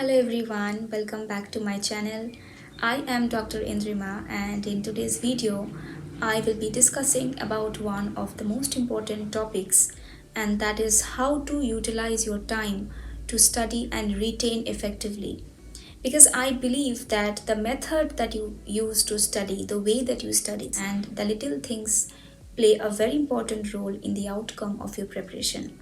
Hello everyone, welcome back to my channel. I am Dr. Indrima and in today's video I will be discussing about one of the most important topics, and that is how to utilize your time to study and retain effectively. Because I believe that the method that you use to study, the way that you study and the little things play a very important role in the outcome of your preparation.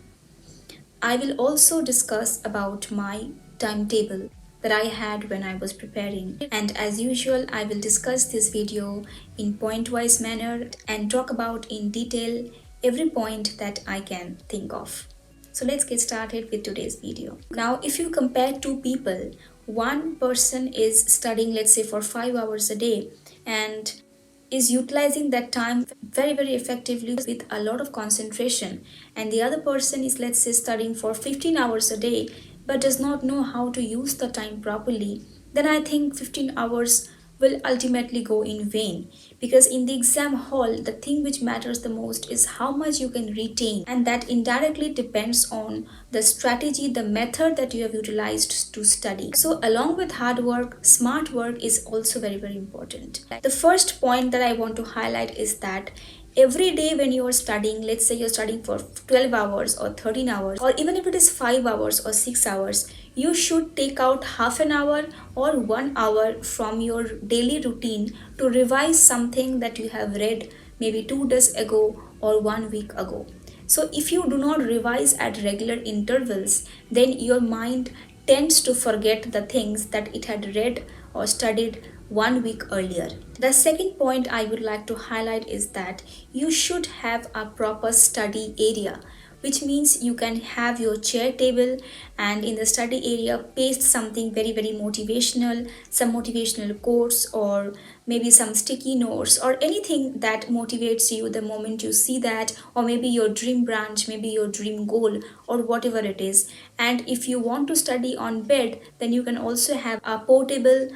I will also discuss about my timetable that I had when I was preparing, and as usual I will discuss this video in point-wise manner and talk about in detail every point that I can think of. So let's get started with today's video. Now if you compare two people, one person is studying let's say for 5 hours a day and is utilizing that time very effectively with a lot of concentration, and the other person is let's say studying for 15 hours a day but does not know how to use the time properly, then I think 15 hours will ultimately go in vain, because in the exam hall the thing which matters the most is how much you can retain, and that indirectly depends on the strategy, the method that you have utilized to study. So along with hard work, smart work is also very important. The first point that I want to highlight is that every day when you are studying, let's say you're studying for 12 hours or 13 hours, or even if it is 5 hours or 6 hours, you should take out half an hour or 1 hour from your daily routine to revise something that you have read maybe 2 days ago or 1 week ago. So if you do not revise at regular intervals, then your mind tends to forget the things that it had read or studied 1 week earlier. The second point I would like to highlight is that you should have a proper study area, which means you can have your chair table and in the study area paste something very motivational, some motivational quotes or maybe some sticky notes or anything that motivates you the moment you see that, or maybe your dream branch, maybe your dream goal or whatever it is. And if you want to study on bed, then you can also have a portable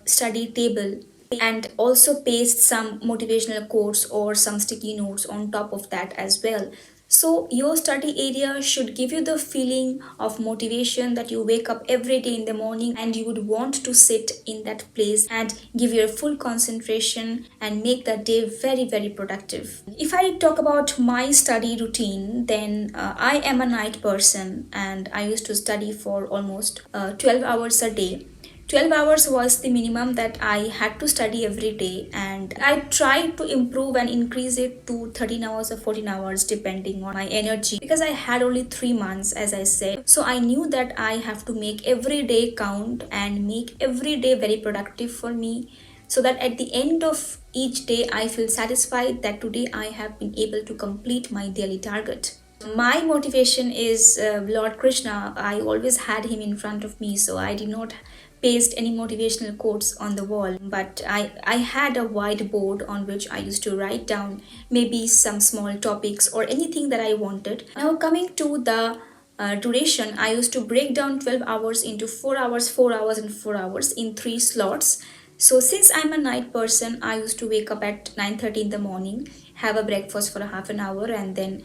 study table and also paste some motivational quotes or some sticky notes on top of that as well. So your study area should give you the feeling of motivation that you wake up every day in the morning and you would want to sit in that place and give your full concentration and make the day very productive. If I talk about my study routine, then I am a night person and I used to study for almost 12 hours a day. 12 hours was the minimum that I had to study every day, and I tried to improve and increase it to 13 hours or 14 hours depending on my energy, because I had only 3 months as I said. So I knew that I have to make every day count and make every day very productive for me, so that at the end of each day I feel satisfied that today I have been able to complete my daily target. My motivation is Lord Krishna. I always had him in front of me, so I did not paste any motivational quotes on the wall, but I had a whiteboard on which I used to write down maybe some small topics or anything that I wanted. Now coming to the duration, I used to break down 12 hours into 4 hours, 4 hours and 4 hours in 3 slots. So since I'm a night person, I used to wake up at 9:30 in the morning, have a breakfast for a half an hour, and then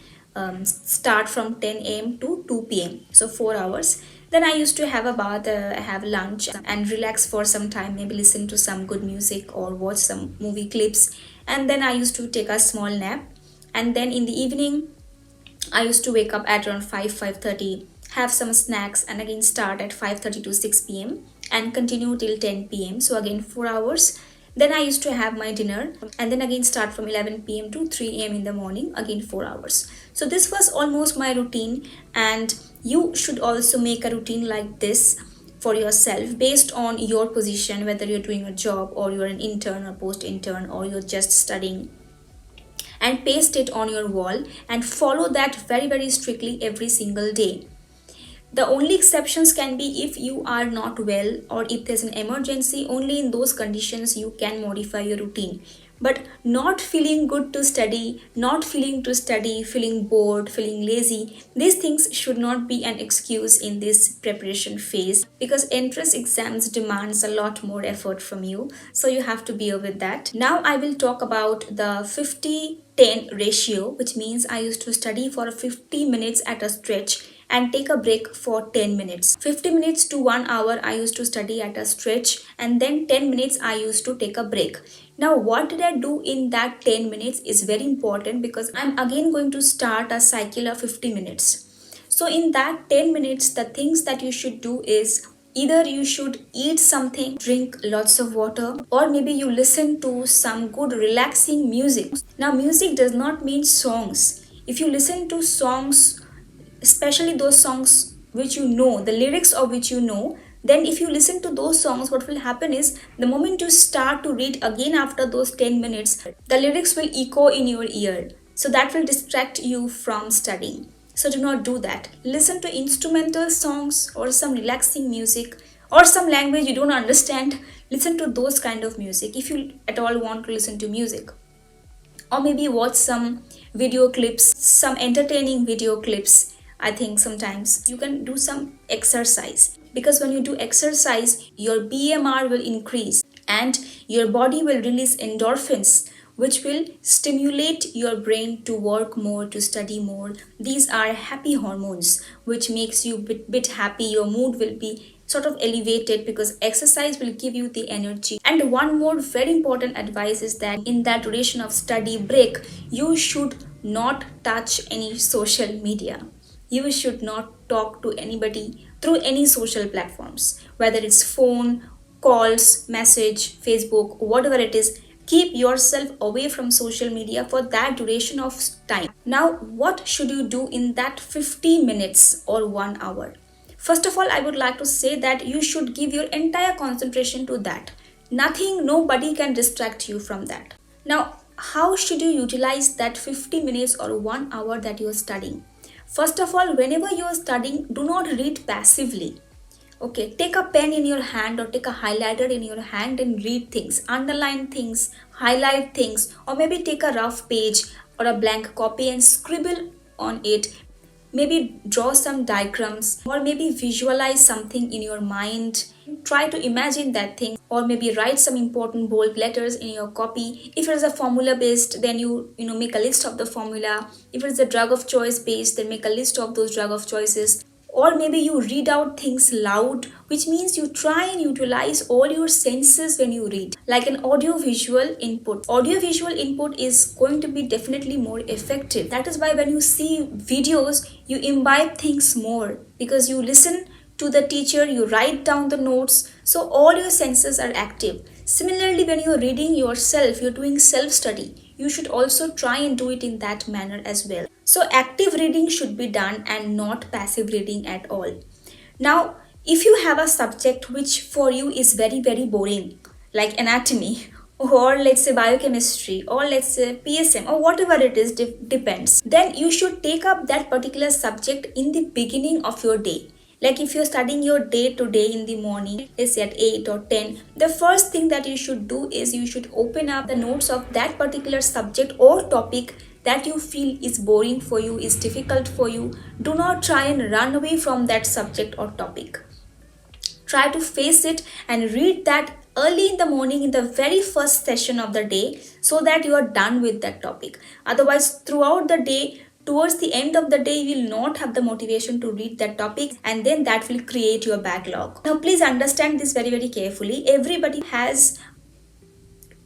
start from 10 a.m. to 2 p.m. So 4 hours. Then I used to have a bath, have lunch and relax for some time, maybe listen to some good music or watch some movie clips. And then I used to take a small nap. And then in the evening, I used to wake up at around 5:30, have some snacks and again start at 5:30 to 6 p.m. and continue till 10 p.m. So again 4 hours. Then I used to have my dinner and then again start from 11 p.m. to 3 a.m. in the morning, again 4 hours. So this was almost my routine, and you should also make a routine like this for yourself based on your position, whether you're doing a job or you're an intern or post-intern or you're just studying, and paste it on your wall and follow that very strictly every single day. The only exceptions can be if you are not well or if there's an emergency. Only in those conditions you can modify your routine. But not feeling good to study, not feeling to study, feeling bored, feeling lazy, these things should not be an excuse in this preparation phase, because entrance exams demands a lot more effort from you. So you have to bear with that. Now I will talk about the 50-10 ratio, which means I used to study for 50 minutes at a stretch and take a break for 10 minutes. 50 minutes to 1 hour I used to study at a stretch, and then 10 minutes I used to take a break. Now what did I do in that 10 minutes is very important, because I'm again going to start a cycle of 50 minutes. So in that 10 minutes, the things that you should do is either you should eat something, drink lots of water, or maybe you listen to some good relaxing music. Now music does not mean songs. If you listen to songs, especially those songs which you know, the lyrics of which you know, then if you listen to those songs, what will happen is the moment you start to read again after those 10 minutes, the lyrics will echo in your ear. So that will distract you from studying. So do not do that. Listen to instrumental songs or some relaxing music or some language you don't understand. Listen to those kind of music if you at all want to listen to music. Or maybe watch some video clips, some entertaining video clips. I think sometimes you can do some exercise, because when you do exercise, your BMR will increase and your body will release endorphins, which will stimulate your brain to work more, to study more. These are happy hormones which makes you bit happy. Your mood will be sort of elevated because exercise will give you the energy. And one more very important advice is that in that duration of study break, you should not touch any social media. You should not talk to anybody through any social platforms, whether it's phone, calls, message, Facebook, whatever it is. Keep yourself away from social media for that duration of time. Now, what should you do in that 50 minutes or 1 hour? First of all, I would like to say that you should give your entire concentration to that. Nothing, nobody can distract you from that. Now, how should you utilize that 50 minutes or 1 hour that you are studying? First of all, whenever you are studying, do not read passively. Okay, take a pen in your hand or take a highlighter in your hand and read things, underline things, highlight things, or maybe take a rough page or a blank copy and scribble on it. Maybe draw some diagrams, or maybe visualize something in your mind. Try to imagine that thing, or maybe write some important bold letters in your copy. If it is a formula based, then you make a list of the formula. If it is a drug of choice based, then make a list of those drug of choices. Or maybe you read out things loud, which means you try and utilize all your senses when you read, like an audio visual input. Audio visual input is going to be definitely more effective. That is why when you see videos, you imbibe things more, because you listen to the teacher, you write down the notes, so all your senses are active. Similarly, when you're reading yourself, you're doing self-study, you should also try and do it in that manner as well. So active reading should be done and not passive reading at all. Now, if you have a subject which for you is very, very boring, like anatomy, or let's say biochemistry, or let's say PSM, or whatever it is, depends, then you should take up that particular subject in the beginning of your day. Like if you're studying your day to day in the morning, let's say at 8 or 10, the first thing that you should do is you should open up the notes of that particular subject or topic that you feel is boring for you, is difficult for you. Do not try and run away from that subject or topic. Try to face it and read that early in the morning in the very first session of the day, so that you are done with that topic. Otherwise, throughout the day, towards the end of the day, you will not have the motivation to read that topic, and then that will create your backlog. Now please understand this very, very carefully. Everybody has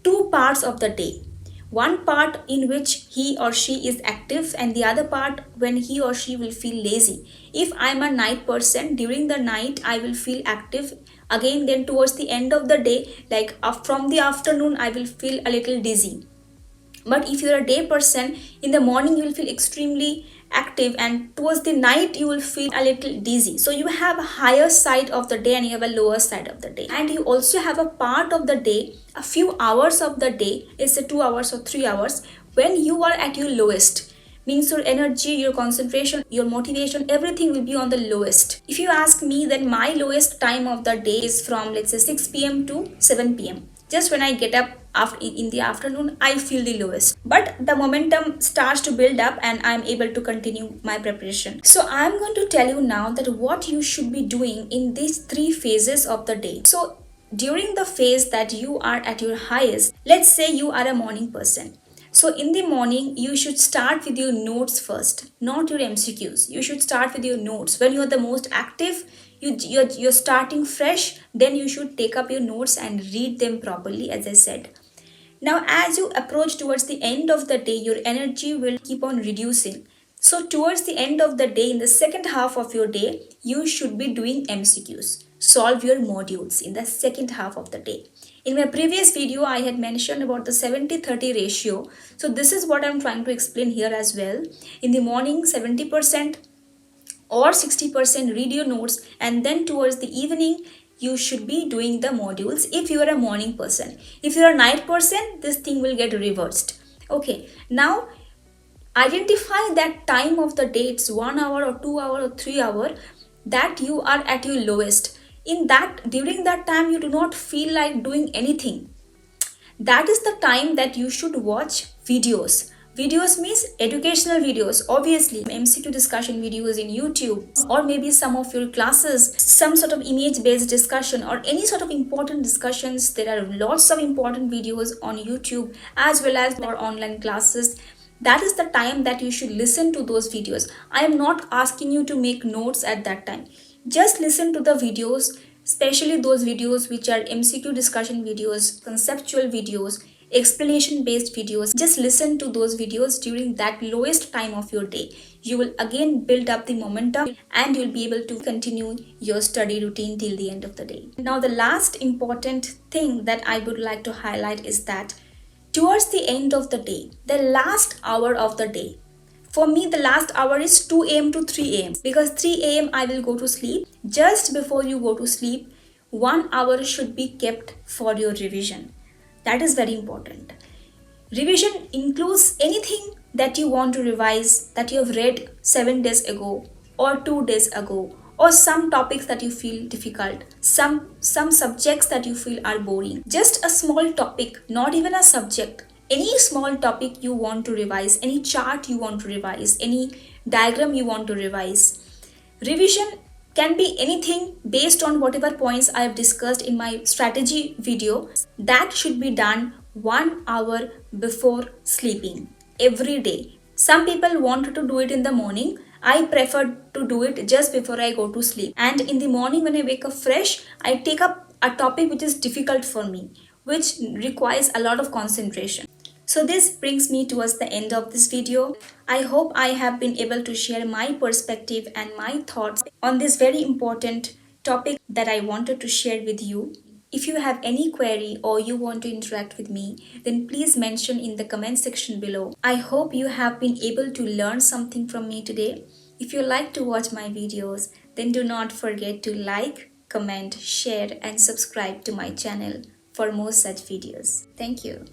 two parts of the day. One part in which he or she is active, and the other part when he or she will feel lazy. If I'm a night person, during the night I will feel active. Again, then towards the end of the day, like from the afternoon, I will feel a little dizzy. But if you're a day person, in the morning you will feel extremely active, and towards the night you will feel a little dizzy. So you have a higher side of the day and you have a lower side of the day. And you also have a part of the day, a few hours of the day, let's say 2 hours or 3 hours, when you are at your lowest. Means your energy, your concentration, your motivation, everything will be on the lowest. If you ask me, then my lowest time of the day is from, let's say, 6 p.m. to 7 p.m. Just when I get up in the afternoon, I feel the lowest. But the momentum starts to build up and I'm able to continue my preparation. So I'm going to tell you now that what you should be doing in these 3 phases of the day. So during the phase that you are at your highest, let's say you are a morning person. So in the morning, you should start with your notes first, not your MCQs. You should start with your notes. When you are the most active, you're starting fresh, then you should take up your notes and read them properly, as I said. Now, as you approach towards the end of the day, your energy will keep on reducing. So, towards the end of the day, in the second half of your day, you should be doing MCQs. Solve your modules in the second half of the day. In my previous video, I had mentioned about the 70-30 ratio. So, this is what I'm trying to explain here as well. In the morning, 70% or 60% read your notes, and then towards the evening you should be doing the modules if you are a morning person. If you are a night person, this thing will get reversed. Okay, now identify that time of the day, it's 1 hour or 2 hour or 3 hour, that you are at your lowest. In that, during that time, you do not feel like doing anything. That is the time that you should watch videos. Videos means educational videos, obviously MCQ discussion videos in YouTube, or maybe some of your classes, some sort of image based discussion or any sort of important discussions. There are lots of important videos on YouTube as well as for online classes. That is the time that you should listen to those videos. I am not asking you to make notes at that time. Just listen to the videos, especially those videos which are MCQ discussion videos, conceptual videos, explanation based videos. Just listen to those videos during that lowest time of your day. You will again build up the momentum and you'll be able to continue your study routine till the end of the day. Now, the last important thing that I would like to highlight is that towards the end of the day, the last hour of the day, for me, the last hour is 2 a.m. to 3 a.m. because 3 a.m. I will go to sleep. Just before you go to sleep, 1 hour should be kept for your revision. That is very important. Revision includes anything that you want to revise that you have read 7 days ago or 2 days ago, or some topics that you feel difficult, some subjects that you feel are boring. Just a small topic, not even a subject. Any small topic you want to revise, any chart you want to revise, any diagram you want to revise. Revision can be anything based on whatever points I have discussed in my strategy video. That should be done 1 hour before sleeping every day. Some people want to do it in the morning. I prefer to do it just before I go to sleep. And in the morning when I wake up fresh, I take up a topic which is difficult for me, which requires a lot of concentration. So this brings me towards the end of this video. I hope I have been able to share my perspective and my thoughts on this very important topic that I wanted to share with you. If you have any query or you want to interact with me, then please mention in the comment section below. I hope you have been able to learn something from me today. If you like to watch my videos, then do not forget to like, comment, share and subscribe to my channel for more such videos. Thank you.